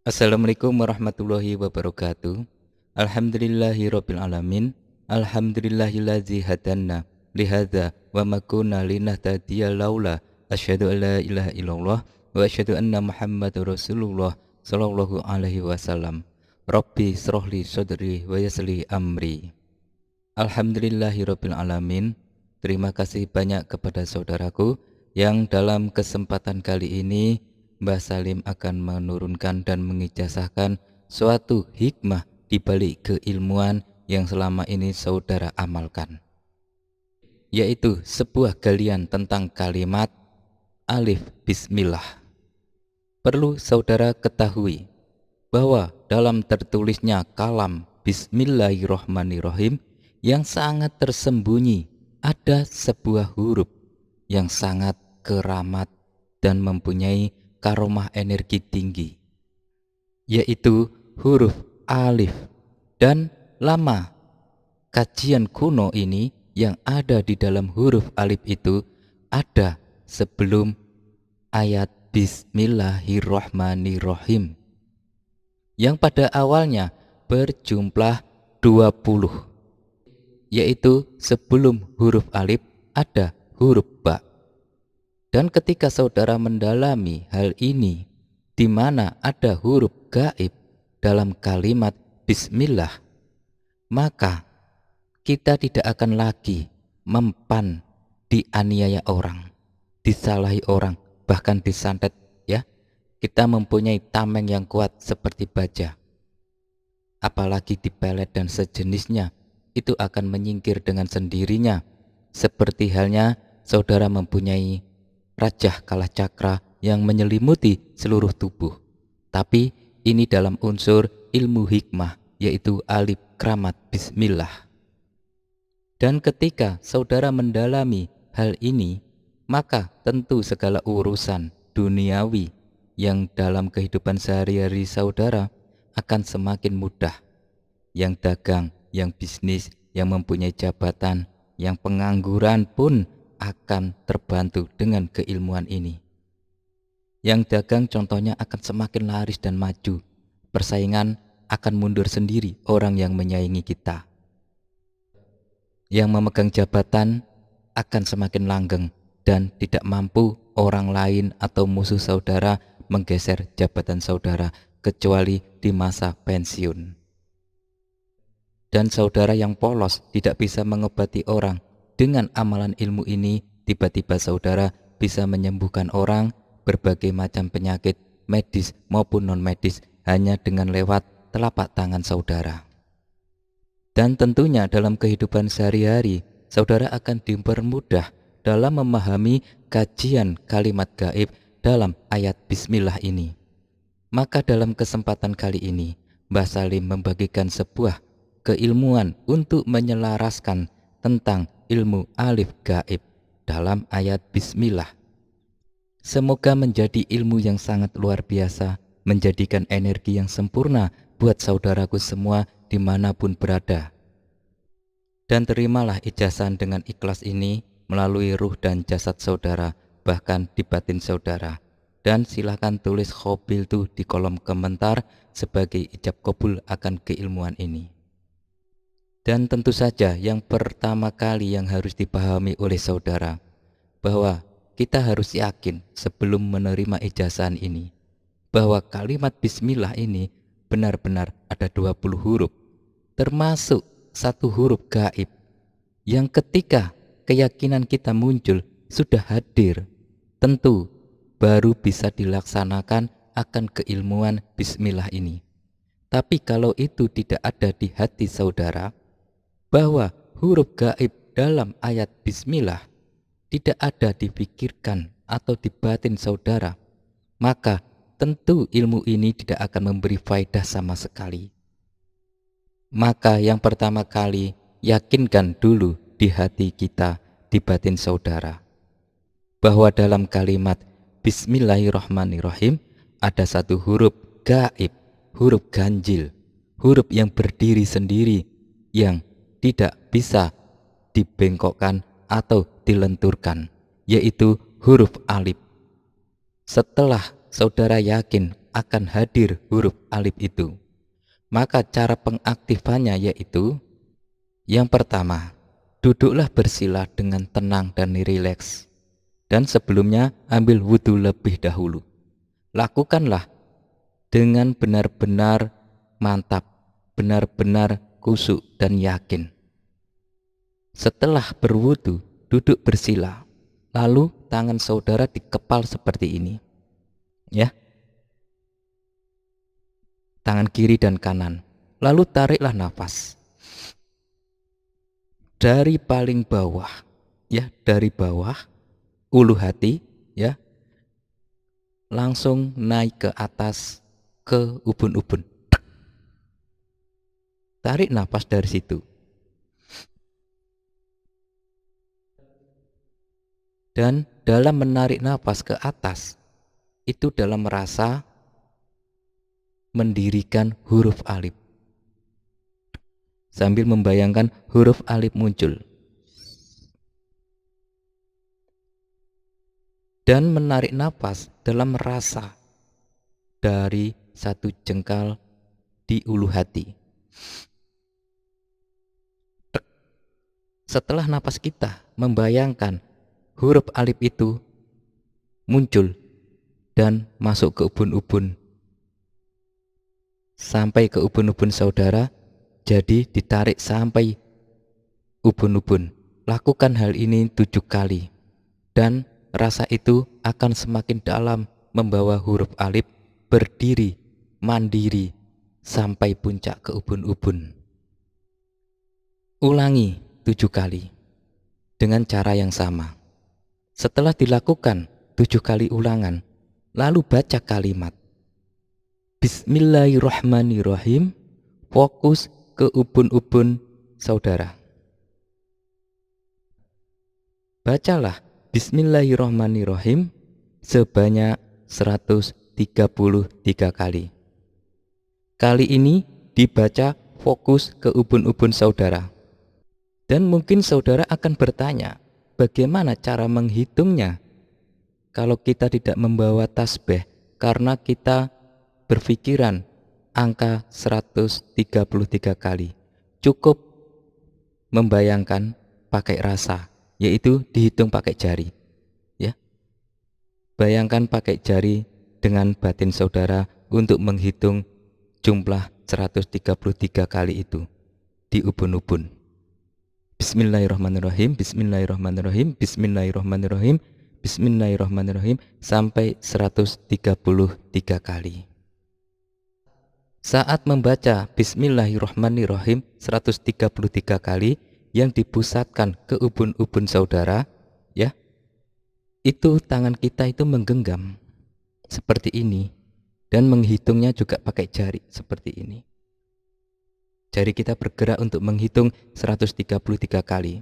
Assalamualaikum warahmatullahi wabarakatuh. Alhamdulillahirabbil alamin. Alhamdulillahillazi hadanna lihadza wa ma kunna linahtadiya laula asyhadu an la ilaha illallah wa asyhadu anna Muhammadar Rasulullah sallallahu alaihi wasallam. Rabbi shrahli sadri wa yassirli amri. Alhamdulillahirabbil alamin. Terima kasih banyak kepada saudaraku yang dalam kesempatan kali ini Mbah Salim akan menurunkan dan mengijazahkan suatu hikmah di balik keilmuan yang selama ini saudara amalkan, yaitu sebuah galian tentang kalimat alif bismillah. Perlu saudara ketahui bahwa dalam tertulisnya kalam bismillahirrohmanirrohim yang sangat tersembunyi ada sebuah huruf yang sangat keramat dan mempunyai karomah energi tinggi, yaitu huruf alif. Dan lama kajian kuno ini yang ada di dalam huruf alif itu ada sebelum ayat bismillahirrohmanirrohim yang pada awalnya berjumlah 20, yaitu sebelum huruf alif ada huruf ba. Dan ketika saudara mendalami hal ini, di mana ada huruf gaib dalam kalimat bismillah, maka kita tidak akan lagi mempan dianiaya orang, disalahi orang, bahkan disantet, ya. Kita mempunyai tameng yang kuat seperti baja, apalagi dipelet dan sejenisnya, itu akan menyingkir dengan sendirinya. Seperti halnya saudara mempunyai rajah kala cakra yang menyelimuti seluruh tubuh. Tapi ini dalam unsur ilmu hikmah, yaitu alif keramat bismillah. Dan ketika saudara mendalami hal ini, maka tentu segala urusan duniawi yang dalam kehidupan sehari-hari saudara akan semakin mudah. Yang dagang, yang bisnis, yang mempunyai jabatan, yang pengangguran pun akan terbantu dengan keilmuan ini. Yang dagang contohnya akan semakin laris dan maju. Persaingan akan mundur sendiri orang yang menyaingi kita. Yang memegang jabatan akan semakin langgeng dan tidak mampu orang lain atau musuh saudara menggeser jabatan saudara kecuali di masa pensiun. Dan saudara yang polos tidak bisa mengobati orang. Dengan amalan ilmu ini, tiba-tiba saudara bisa menyembuhkan orang berbagai macam penyakit medis maupun non-medis hanya dengan lewat telapak tangan saudara. Dan tentunya dalam kehidupan sehari-hari, saudara akan dipermudah dalam memahami kajian kalimat gaib dalam ayat bismillah ini. Maka dalam kesempatan kali ini, Mbah Salim membagikan sebuah keilmuan untuk menyelaraskan tentang ilmu alif gaib dalam ayat bismillah. Semoga menjadi ilmu yang sangat luar biasa, menjadikan energi yang sempurna buat saudaraku semua dimanapun berada. Dan terimalah ijazah dengan ikhlas ini melalui ruh dan jasad saudara, bahkan di batin saudara. Dan silakan tulis khobil tuh di kolom komentar sebagai ijab kabul akan keilmuan ini. Dan tentu saja yang pertama kali yang harus dipahami oleh saudara, bahwa kita harus yakin sebelum menerima ijazah ini, bahwa kalimat bismillah ini benar-benar ada 20 huruf, termasuk satu huruf gaib, yang ketika keyakinan kita muncul sudah hadir, tentu baru bisa dilaksanakan akan keilmuan bismillah ini. Tapi kalau itu tidak ada di hati saudara, bahwa huruf gaib dalam ayat bismillah tidak ada dipikirkan atau di batin saudara, maka tentu ilmu ini tidak akan memberi faedah sama sekali. Maka yang pertama kali, yakinkan dulu di hati kita, di batin saudara, bahwa dalam kalimat bismillahirrahmanirrahim ada satu huruf gaib, huruf ganjil, huruf yang berdiri sendiri, yang tidak bisa dibengkokkan atau dilenturkan, yaitu huruf alif. Setelah saudara yakin akan hadir huruf alif itu. Maka cara pengaktifannya yaitu yang pertama, duduklah bersila dengan tenang dan rileks. Dan sebelumnya ambil wudhu lebih dahulu. Lakukanlah dengan benar-benar mantap, benar-benar khusyuk dan yakin. Setelah berwudhu, duduk bersila. Lalu tangan saudara dikepal seperti ini. Ya. Tangan kiri dan kanan. Lalu tariklah nafas. Dari paling bawah, ya, dari bawah ulu hati, ya, langsung naik ke atas ke ubun-ubun. Tarik nafas dari situ. Dan dalam menarik nafas ke atas, itu dalam merasa mendirikan huruf alif. Sambil membayangkan huruf alif muncul. Dan menarik nafas dalam rasa dari satu jengkal di ulu hati. Setelah nafas kita membayangkan huruf alif itu muncul dan masuk ke ubun-ubun sampai ke ubun-ubun saudara, jadi ditarik sampai ubun-ubun. Lakukan hal ini 7 kali dan rasa itu akan semakin dalam membawa huruf alif berdiri mandiri sampai puncak ke ubun-ubun. Ulangi 7 kali dengan cara yang sama. Setelah dilakukan 7 kali ulangan, lalu baca kalimat Bismillahirrahmanirrahim, fokus ke ubun-ubun saudara. Bacalah Bismillahirrahmanirrahim sebanyak 133 kali. Kali ini dibaca fokus ke ubun-ubun saudara. Dan mungkin saudara akan bertanya, bagaimana cara menghitungnya? Kalau kita tidak membawa tasbih karena kita berpikiran angka 133 kali. Cukup membayangkan pakai rasa, yaitu dihitung pakai jari. Ya. Bayangkan pakai jari dengan batin saudara untuk menghitung jumlah 133 kali itu di ubun-ubun. Bismillahirrahmanirrahim, bismillahirrahmanirrahim, bismillahirrahmanirrahim, bismillahirrahmanirrahim sampai 133 kali. Saat membaca Bismillahirrahmanirrahim 133 kali yang dipusatkan ke ubun-ubun saudara, ya, itu tangan kita itu menggenggam seperti ini dan menghitungnya juga pakai jari seperti ini. Jari kita bergerak untuk menghitung 133 kali.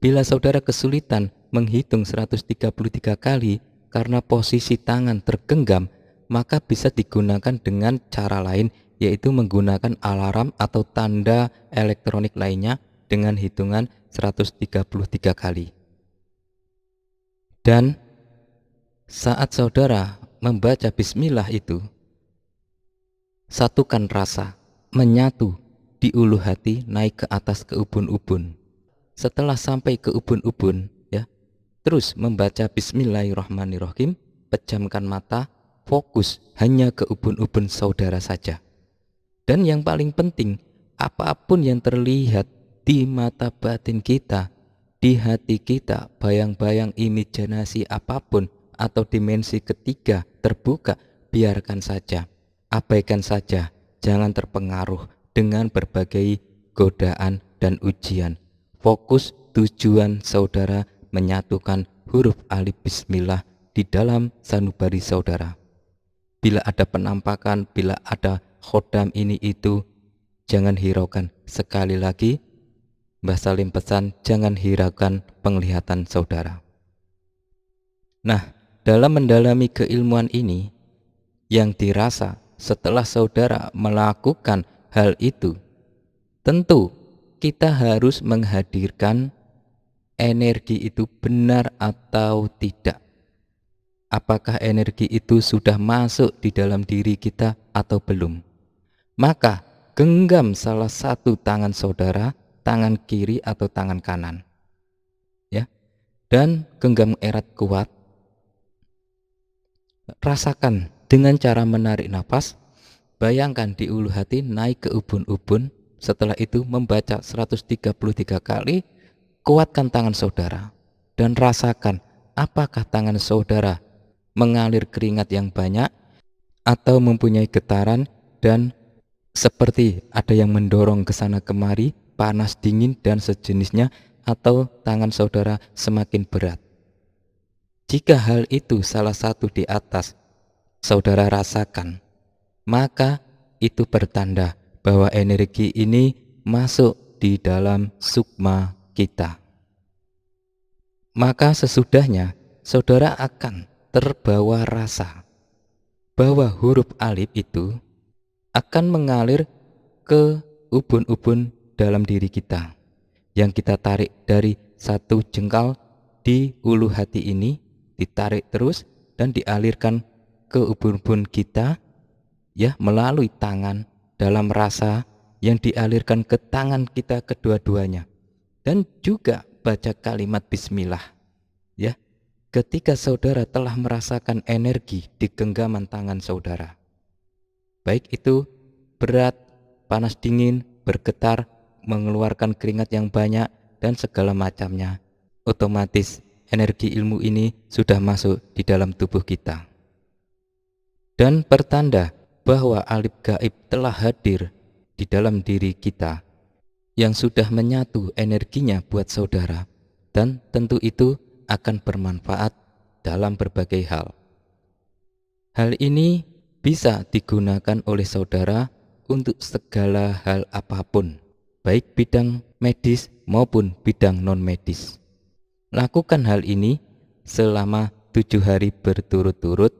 Bila saudara kesulitan menghitung 133 kali karena posisi tangan tergenggam, maka bisa digunakan dengan cara lain, yaitu menggunakan alarm atau tanda elektronik lainnya dengan hitungan 133 kali. Dan saat saudara membaca bismillah itu, satukan rasa, menyatu di ulu hati naik ke atas ke ubun-ubun. Setelah sampai ke ubun-ubun, ya, terus membaca bismillahirrahmanirrahim, pejamkan mata, fokus hanya ke ubun-ubun saudara saja. Dan yang paling penting, apapun yang terlihat di mata batin kita, di hati kita, bayang-bayang imajinasi apapun atau dimensi ketiga terbuka, biarkan saja, abaikan saja, jangan terpengaruh dengan berbagai godaan dan ujian. Fokus tujuan saudara menyatukan huruf alif bismillah di dalam sanubari saudara. Bila ada penampakan, bila ada khodam ini itu, jangan hiraukan. Sekali lagi, Mbah Salim pesan, jangan hiraukan penglihatan saudara. Nah, dalam mendalami keilmuan ini, yang dirasa setelah saudara melakukan hal itu, tentu kita harus menghadirkan energi itu benar atau tidak. apakah energi itu sudah masuk di dalam diri kita atau belum. Maka genggam salah satu tangan saudara, tangan kiri atau tangan kanan, ya, dan genggam erat kuat. Rasakan dengan cara menarik nafas. Bayangkan di ulu hati naik ke ubun-ubun. Setelah itu membaca 133 kali. Kuatkan tangan saudara dan rasakan apakah tangan saudara mengalir keringat yang banyak atau mempunyai getaran dan seperti ada yang mendorong ke sana kemari, panas, dingin dan sejenisnya, atau tangan saudara semakin berat. Jika hal itu salah satu di atas saudara rasakan, maka itu pertanda bahwa energi ini masuk di dalam sukma kita. Maka sesudahnya saudara akan terbawa rasa bahwa huruf alif itu akan mengalir ke ubun-ubun dalam diri kita, yang kita tarik dari satu jengkal di ulu hati ini, ditarik terus dan dialirkan ke ubun-ubun kita, ya, melalui tangan dalam rasa yang dialirkan ke tangan kita kedua-duanya. Dan juga baca kalimat bismillah, ya, ketika saudara telah merasakan energi di genggaman tangan saudara, baik itu berat, panas, dingin, bergetar, mengeluarkan keringat yang banyak dan segala macamnya, otomatis energi ilmu ini sudah masuk di dalam tubuh kita. Dan pertanda bahwa alif gaib telah hadir di dalam diri kita, yang sudah menyatu energinya buat saudara, dan tentu itu akan bermanfaat dalam berbagai hal. Hal ini bisa digunakan oleh saudara untuk segala hal apapun, baik bidang medis maupun bidang non-medis. Lakukan hal ini selama 7 hari berturut-turut,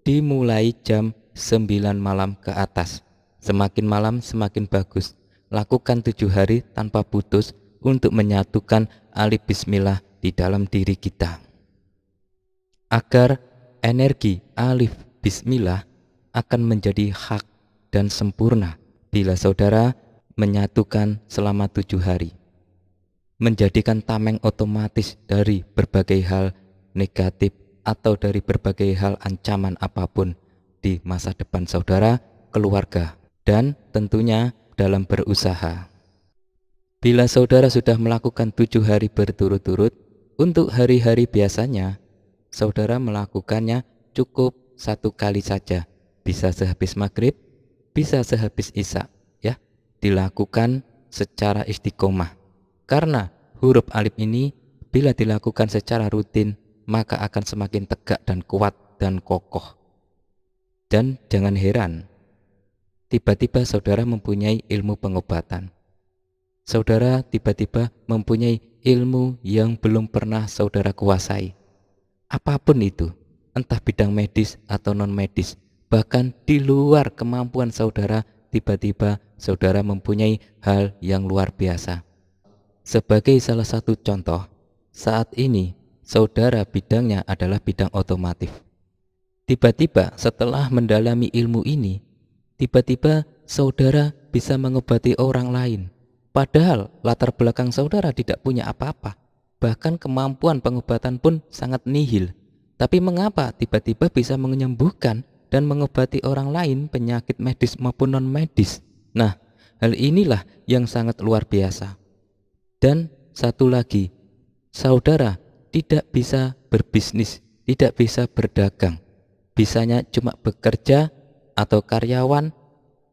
dimulai jam 9 malam ke atas. Semakin malam semakin bagus. Lakukan 7 hari tanpa putus untuk menyatukan alif bismillah di dalam diri kita, agar energi alif bismillah akan menjadi hak dan sempurna bila saudara menyatukan selama 7 hari, menjadikan tameng otomatis dari berbagai hal negatif atau dari berbagai hal ancaman apapun di masa depan saudara, keluarga, dan tentunya dalam berusaha. Bila saudara sudah melakukan 7 hari berturut-turut, untuk hari-hari biasanya saudara melakukannya cukup 1 kali saja, bisa sehabis maghrib, bisa sehabis isya, ya. Dilakukan secara istiqomah, karena huruf alif ini bila dilakukan secara rutin maka akan semakin tegak dan kuat dan kokoh. Dan jangan heran tiba-tiba saudara mempunyai ilmu pengobatan. Saudara tiba-tiba mempunyai ilmu yang belum pernah saudara kuasai. Apapun itu, entah bidang medis atau non-medis, bahkan di luar kemampuan saudara, tiba-tiba saudara mempunyai hal yang luar biasa. Sebagai salah satu contoh, saat ini saudara bidangnya adalah bidang otomotif. Tiba-tiba setelah mendalami ilmu ini, tiba-tiba saudara bisa mengobati orang lain. Padahal latar belakang saudara tidak punya apa-apa. Bahkan kemampuan pengobatan pun sangat nihil. Tapi mengapa tiba-tiba bisa menyembuhkan dan mengobati orang lain, penyakit medis maupun non-medis? Nah, hal inilah yang sangat luar biasa. Dan satu lagi, saudara tidak bisa berbisnis, tidak bisa berdagang. Bisanya cuma bekerja atau karyawan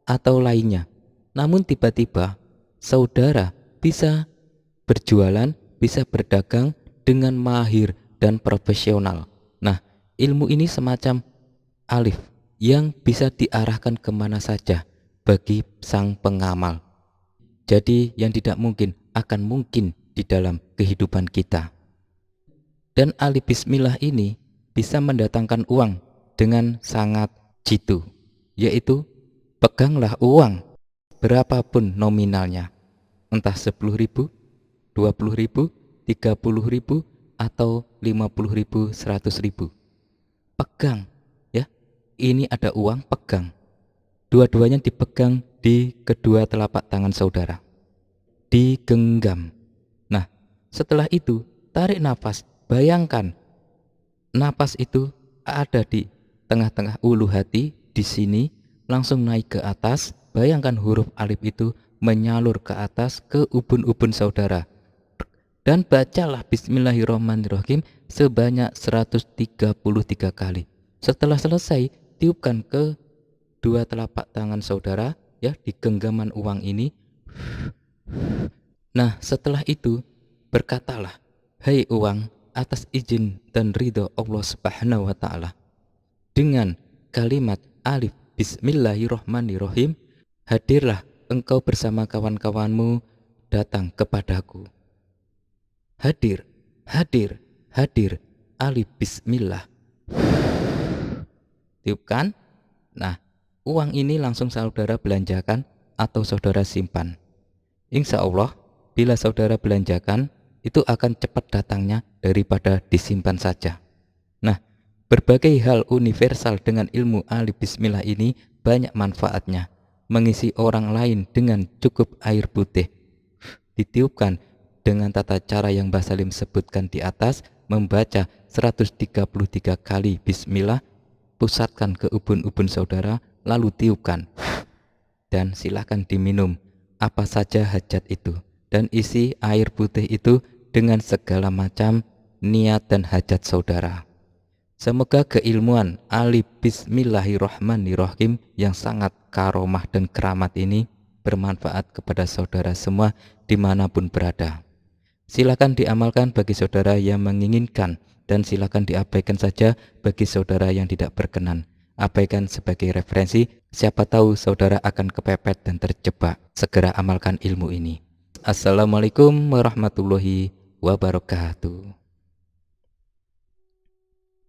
atau lainnya. Namun tiba-tiba saudara bisa berjualan, bisa berdagang dengan mahir dan profesional. Nah, ilmu ini semacam alif yang bisa diarahkan kemana saja bagi sang pengamal. Jadi yang tidak mungkin akan mungkin di dalam kehidupan kita. Dan alif bismillah ini bisa mendatangkan uang dengan sangat jitu, yaitu peganglah uang berapapun nominalnya, entah 10.000, 20.000, 30.000, atau 50.000, 100.000. pegang ya. Ini ada uang, pegang. Dua-duanya dipegang di kedua telapak tangan saudara. Digenggam. Nah, setelah itu tarik nafas. Bayangkan napas itu ada di tengah-tengah ulu hati, di sini langsung naik ke atas. Bayangkan huruf alif itu menyalur ke atas ke ubun-ubun saudara. Dan bacalah bismillahirrahmanirrahim sebanyak 133 kali. Setelah selesai, tiupkan ke dua telapak tangan saudara ya di genggaman uang ini. Nah, setelah itu berkatalah, "Hai uang, atas izin dan ridho Allah Subhanahu wa taala, dengan kalimat alif bismillahirrahmanirrahim, hadirlah engkau bersama kawan-kawanmu datang kepadaku." Hadir, hadir, hadir, alif bismillah. Tiupkan. Nah, uang ini langsung saudara belanjakan atau saudara simpan. Insya Allah, bila saudara belanjakan, itu akan cepat datangnya daripada disimpan saja. Nah, berbagai hal universal dengan ilmu alif bismillah ini banyak manfaatnya. Mengisi orang lain dengan cukup air putih. Ditiupkan dengan tata cara yang Mbah Salim sebutkan di atas, membaca 133 kali bismillah, pusatkan ke ubun-ubun saudara, lalu tiupkan. Dan silakan diminum apa saja hajat itu, dan isi air putih itu dengan segala macam niat dan hajat saudara. Semoga keilmuan alif bismillahirrahmanirrahim yang sangat karomah dan keramat ini bermanfaat kepada saudara semua dimanapun berada. Silakan diamalkan bagi saudara yang menginginkan, dan silakan diabaikan saja bagi saudara yang tidak berkenan. Abaikan sebagai referensi, siapa tahu saudara akan kepepet dan terjebak. Segera amalkan ilmu ini. Assalamualaikum warahmatullahi wabarakatuh.